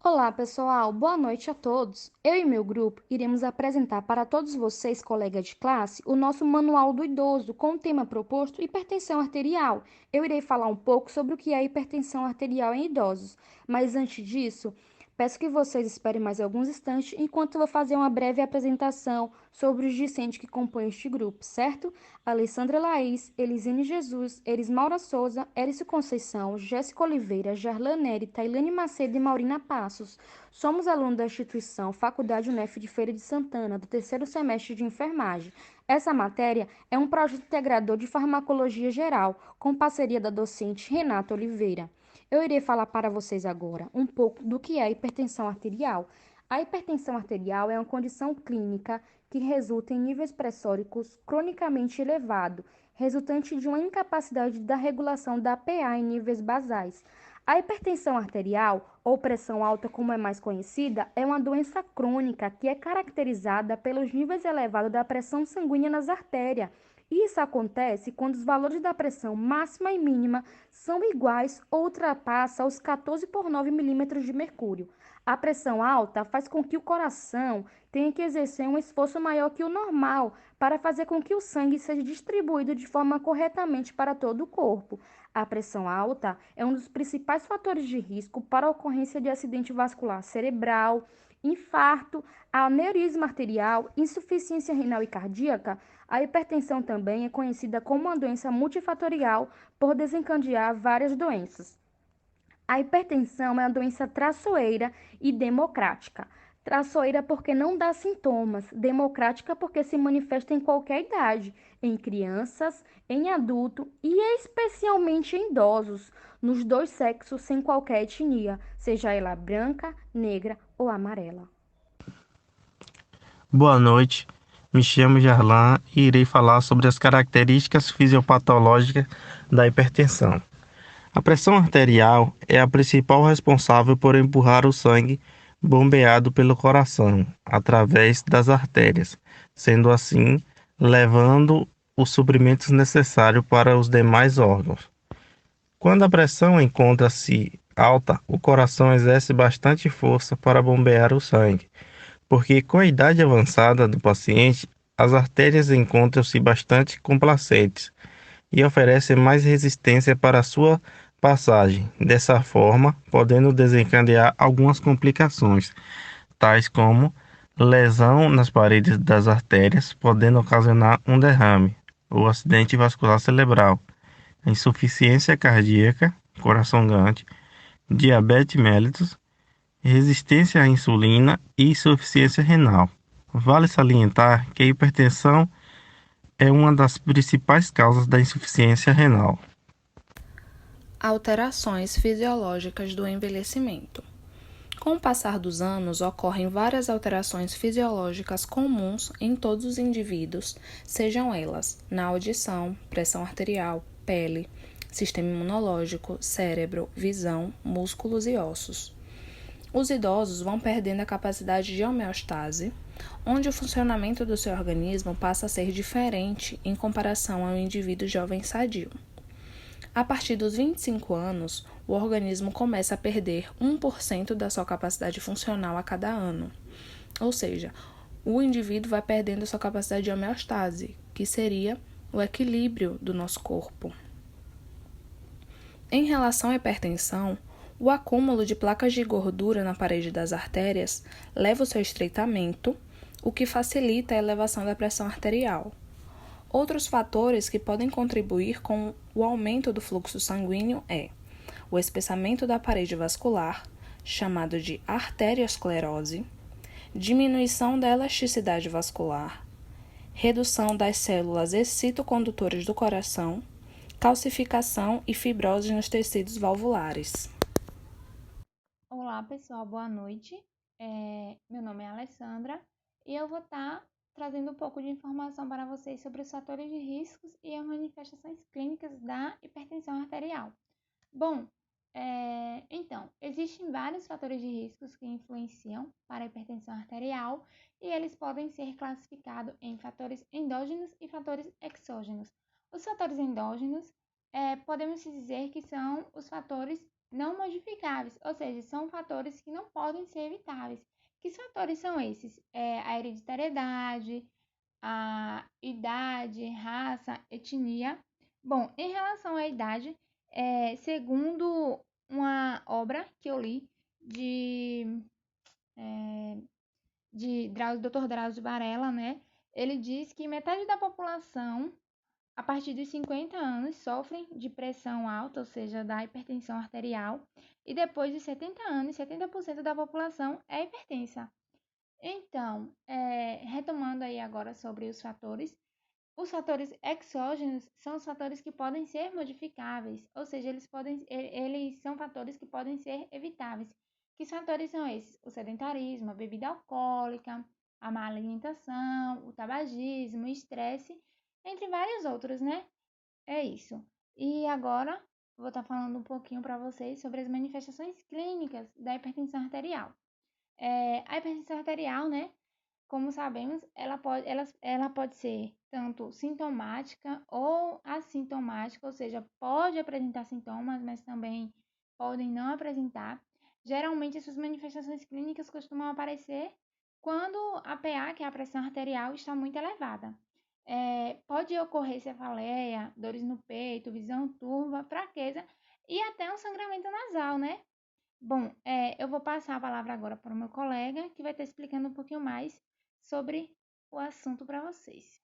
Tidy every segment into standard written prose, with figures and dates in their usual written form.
Olá, pessoal. Boa noite a todos. Eu e meu grupo iremos apresentar para todos vocês, colegas de classe, o nosso Manual do Idoso com o tema proposto hipertensão arterial. Eu irei falar um pouco sobre o que é hipertensão arterial em idosos, mas antes disso, peço que vocês esperem mais alguns instantes enquanto eu vou fazer uma breve apresentação sobre os discentes que compõem este grupo, certo? Alessandra Laís, Elisine Jesus, Erismaura Souza, Éricio Conceição, Jéssica Oliveira, Jarlan Neri, Tailane Macedo e Maurina Passos. Somos alunos da instituição Faculdade Unef de Feira de Santana, do terceiro semestre de enfermagem. Essa matéria é um projeto integrador de farmacologia geral, com parceria da docente Renata Oliveira. Eu irei falar para vocês agora um pouco do que é a hipertensão arterial. A hipertensão arterial é uma condição clínica que resulta em níveis pressóricos cronicamente elevados, resultante de uma incapacidade da regulação da PA em níveis basais. A hipertensão arterial, ou pressão alta como é mais conhecida, é uma doença crônica que é caracterizada pelos níveis elevados da pressão sanguínea nas artérias. Isso acontece quando os valores da pressão máxima e mínima são iguais ou ultrapassam os 14 por 9 milímetros de mercúrio. A pressão alta faz com que o coração tenha que exercer um esforço maior que o normal para fazer com que o sangue seja distribuído de forma corretamente para todo o corpo. A pressão alta é um dos principais fatores de risco para a ocorrência de acidente vascular cerebral, infarto, aneurisma arterial, insuficiência renal e cardíaca. A hipertensão também é conhecida como uma doença multifatorial por desencadear várias doenças. A hipertensão é uma doença traiçoeira e democrática. Traiçoeira porque não dá sintomas, democrática porque se manifesta em qualquer idade, em crianças, em adulto e especialmente em idosos, nos dois sexos sem qualquer etnia, seja ela branca, negra ou amarela. Boa noite, me chamo Jarlan e irei falar sobre as características fisiopatológicas da hipertensão. A pressão arterial é a principal responsável por empurrar o sangue bombeado pelo coração através das artérias, sendo assim, levando os suprimentos necessários para os demais órgãos. Quando a pressão encontra-se alta, o coração exerce bastante força para bombear o sangue porque com a idade avançada do paciente, as artérias encontram-se bastante complacentes e oferecem mais resistência para a sua passagem, dessa forma, podendo desencadear algumas complicações, tais como lesão nas paredes das artérias, podendo ocasionar um derrame ou acidente vascular cerebral, insuficiência cardíaca, coração grande, diabetes mellitus, resistência à insulina e insuficiência renal. Vale salientar que a hipertensão é uma das principais causas da insuficiência renal. Alterações fisiológicas do envelhecimento. Com o passar dos anos, ocorrem várias alterações fisiológicas comuns em todos os indivíduos, sejam elas na audição, pressão arterial, pele, sistema imunológico, cérebro, visão, músculos e ossos. Os idosos vão perdendo a capacidade de homeostase, onde o funcionamento do seu organismo passa a ser diferente em comparação ao indivíduo jovem sadio. A partir dos 25 anos, o organismo começa a perder 1% da sua capacidade funcional a cada ano. Ou seja, o indivíduo vai perdendo a sua capacidade de homeostase, que seria o equilíbrio do nosso corpo. Em relação à hipertensão, o acúmulo de placas de gordura na parede das artérias leva ao seu estreitamento, o que facilita a elevação da pressão arterial. Outros fatores que podem contribuir com o aumento do fluxo sanguíneo é o espessamento da parede vascular, chamado de arteriosclerose, diminuição da elasticidade vascular, redução das células excitocondutores do coração, calcificação e fibrose nos tecidos valvulares. Olá, pessoal, boa noite. Meu nome é Alessandra e eu vou estar trazendo um pouco de informação para vocês sobre os fatores de riscos e as manifestações clínicas da hipertensão arterial. Bom, então, existem vários fatores de riscos que influenciam para a hipertensão arterial e eles podem ser classificados em fatores endógenos e fatores exógenos. Os fatores endógenos, podemos dizer que são os fatores não modificáveis, ou seja, são fatores que não podem ser evitáveis. Que fatores são esses? A hereditariedade, a idade, raça, etnia. Bom, em relação à idade, segundo uma obra que eu li de, Dr. Drauzio Varela, né? Ele diz que metade da população, a partir dos 50 anos, sofrem de pressão alta, ou seja, da hipertensão arterial, e depois dos 70 anos, 70% da população é hipertensa. Então, retomando aí agora sobre os fatores exógenos são os fatores que podem ser modificáveis, ou seja, eles são fatores que podem ser evitáveis. Que fatores são esses? O sedentarismo, a bebida alcoólica, a má alimentação, o tabagismo, o estresse, entre vários outros, né? É isso. E agora vou estar falando um pouquinho para vocês sobre as manifestações clínicas da hipertensão arterial. A hipertensão arterial, né? Como sabemos, ela pode ser tanto sintomática ou assintomática, ou seja, pode apresentar sintomas, mas também podem não apresentar. Geralmente, essas manifestações clínicas costumam aparecer quando a PA, que é a pressão arterial, está muito elevada. Pode ocorrer cefaleia, dores no peito, visão turva, fraqueza e até um sangramento nasal, né? Bom, eu vou passar a palavra agora para o meu colega, que vai estar explicando um pouquinho mais sobre o assunto para vocês.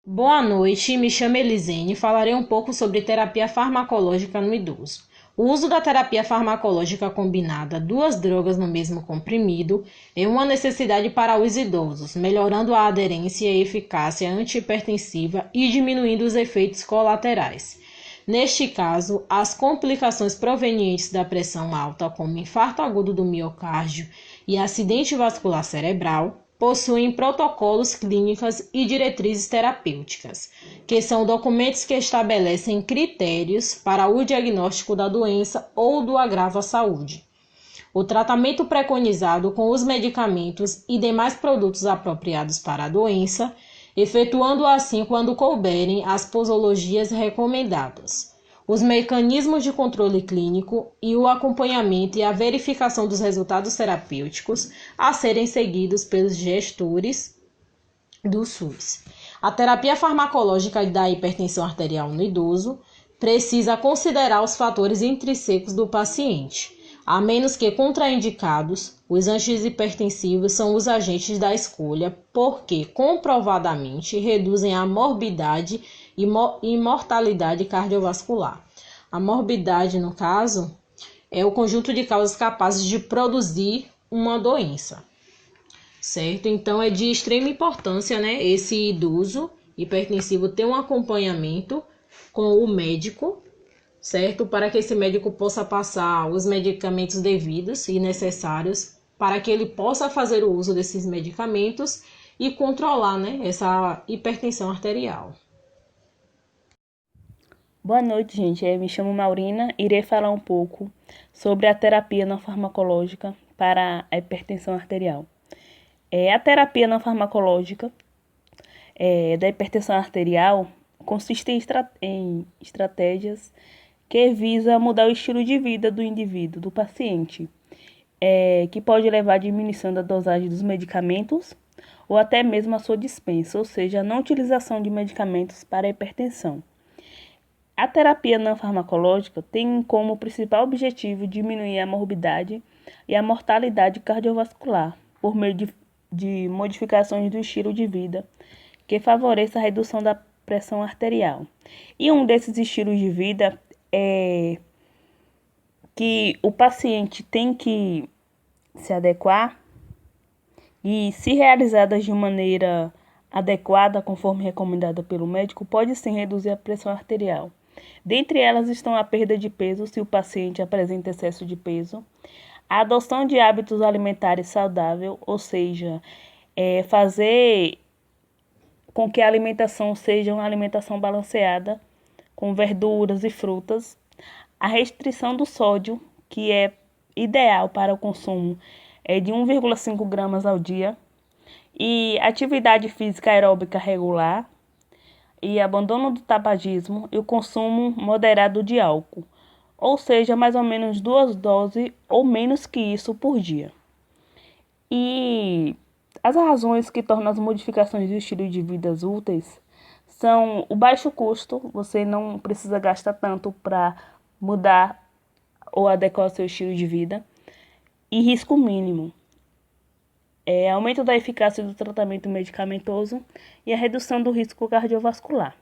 Boa noite, me chamo Elisene e falarei um pouco sobre terapia farmacológica no idoso. O uso da terapia farmacológica combinada, duas drogas no mesmo comprimido, é uma necessidade para os idosos, melhorando a aderência e a eficácia antihipertensiva e diminuindo os efeitos colaterais. Neste caso, as complicações provenientes da pressão alta, como infarto agudo do miocárdio e acidente vascular cerebral, possuem protocolos clínicos e diretrizes terapêuticas, que são documentos que estabelecem critérios para o diagnóstico da doença ou do agravo à saúde. O tratamento preconizado com os medicamentos e demais produtos apropriados para a doença, efetuando assim quando couberem as posologias recomendadas. Os mecanismos de controle clínico e o acompanhamento e a verificação dos resultados terapêuticos a serem seguidos pelos gestores do SUS. A terapia farmacológica da hipertensão arterial no idoso precisa considerar os fatores intrínsecos do paciente. A menos que contraindicados, os antihipertensivos são os agentes da escolha porque comprovadamente reduzem a morbidade e mortalidade cardiovascular. A morbidade, no caso, é o conjunto de causas capazes de produzir uma doença, certo? Então, é de extrema importância, né, esse idoso hipertensivo ter um acompanhamento com o médico, certo? Para que esse médico possa passar os medicamentos devidos e necessários para que ele possa fazer o uso desses medicamentos e controlar, né, essa hipertensão arterial. Boa noite, gente. Eu me chamo Maurina e irei falar um pouco sobre a terapia não farmacológica para a hipertensão arterial. A terapia não farmacológica da hipertensão arterial consiste em estratégias que visa mudar o estilo de vida do indivíduo, do paciente, que pode levar à diminuição da dosagem dos medicamentos ou até mesmo a sua dispensa, ou seja, a não utilização de medicamentos para a hipertensão. A terapia não farmacológica tem como principal objetivo diminuir a morbidade e a mortalidade cardiovascular por meio de modificações do estilo de vida que favoreça a redução da pressão arterial. E um desses estilos de vida é que o paciente tem que se adequar e, se realizadas de maneira adequada, conforme recomendada pelo médico, pode sim reduzir a pressão arterial. Dentre elas estão a perda de peso, se o paciente apresenta excesso de peso, a adoção de hábitos alimentares saudáveis, ou seja, fazer com que a alimentação seja uma alimentação balanceada, com verduras e frutas, a restrição do sódio, que é ideal para o consumo de 1,5 gramas ao dia, e atividade física aeróbica regular, e abandono do tabagismo e o consumo moderado de álcool. ou seja, mais ou menos 2 doses ou menos que isso por dia. E as razões que tornam as modificações do estilo de vida úteis são o baixo custo, você não precisa gastar tanto para mudar ou adequar o seu estilo de vida, e risco mínimo. Aumento da eficácia do tratamento medicamentoso e a redução do risco cardiovascular.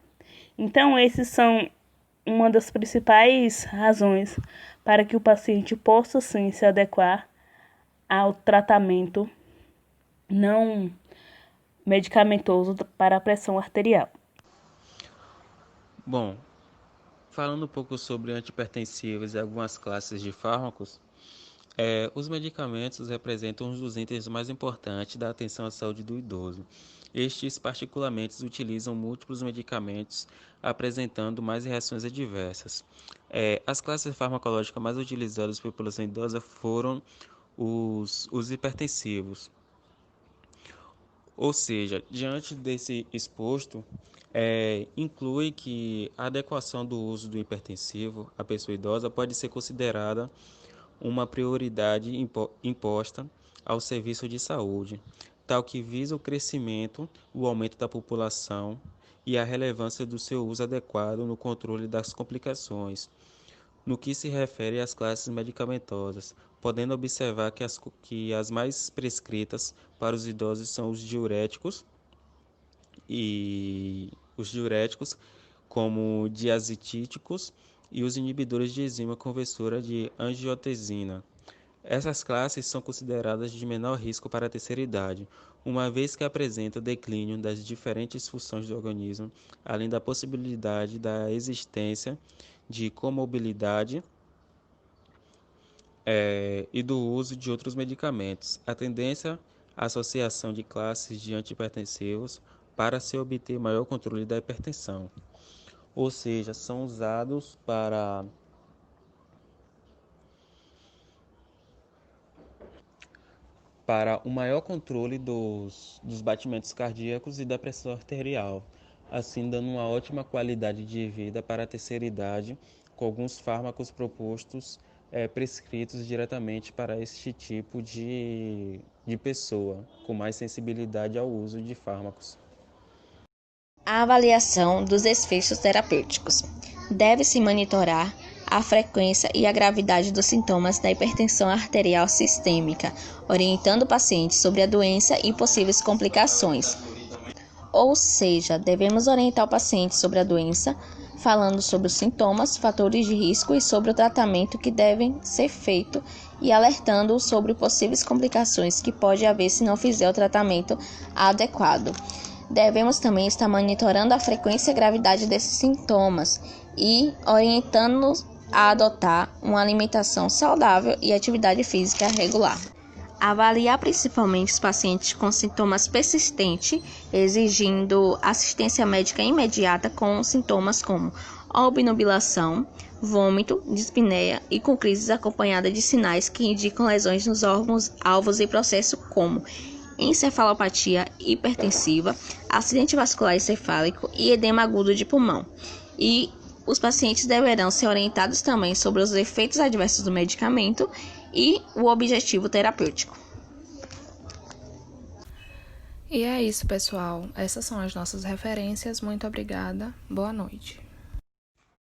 Então, esses são uma das principais razões para que o paciente possa, sim, se adequar ao tratamento não medicamentoso para a pressão arterial. Bom, falando um pouco sobre antihipertensivos e algumas classes de fármacos, os medicamentos representam um dos itens mais importantes da atenção à saúde do idoso. Estes, particularmente, utilizam múltiplos medicamentos, apresentando mais reações adversas. As classes farmacológicas mais utilizadas pela população idosa foram os hipertensivos. Ou seja, diante desse exposto, inclui que a adequação do uso do hipertensivo à pessoa idosa pode ser considerada uma prioridade imposta ao serviço de saúde, tal que visa o crescimento, o aumento da população e a relevância do seu uso adequado no controle das complicações. No que se refere às classes medicamentosas, podendo observar que as mais prescritas para os idosos são os diuréticos, como diazetíticos, e os inibidores de enzima conversora de angiotensina. Essas classes são consideradas de menor risco para a terceira idade, uma vez que apresentam declínio das diferentes funções do organismo, além da possibilidade da existência de comorbidade e do uso de outros medicamentos. A tendência à associação de classes de antihipertensivos para se obter maior controle da hipertensão, ou seja, são usados para o maior controle dos batimentos cardíacos e da pressão arterial, assim dando uma ótima qualidade de vida para a terceira idade, com alguns fármacos prescritos diretamente para este tipo de pessoa, com mais sensibilidade ao uso de fármacos. A avaliação dos desfechos terapêuticos. Deve-se monitorar a frequência e a gravidade dos sintomas da hipertensão arterial sistêmica, orientando o paciente sobre a doença e possíveis complicações. Ou seja, devemos orientar o paciente sobre a doença, falando sobre os sintomas, fatores de risco e sobre o tratamento que devem ser feito e alertando-o sobre possíveis complicações que pode haver se não fizer o tratamento adequado. Devemos também estar monitorando a frequência e a gravidade desses sintomas e orientando-nos a adotar uma alimentação saudável e atividade física regular. Avaliar principalmente os pacientes com sintomas persistentes, exigindo assistência médica imediata com sintomas como obnubilação, vômito, dispneia e com crises acompanhadas de sinais que indicam lesões nos órgãos alvos e processo como encefalopatia hipertensiva, acidente vascular encefálico e edema agudo de pulmão. E os pacientes deverão ser orientados também sobre os efeitos adversos do medicamento e o objetivo terapêutico. E é isso, pessoal. Essas são as nossas referências. Muito obrigada. Boa noite.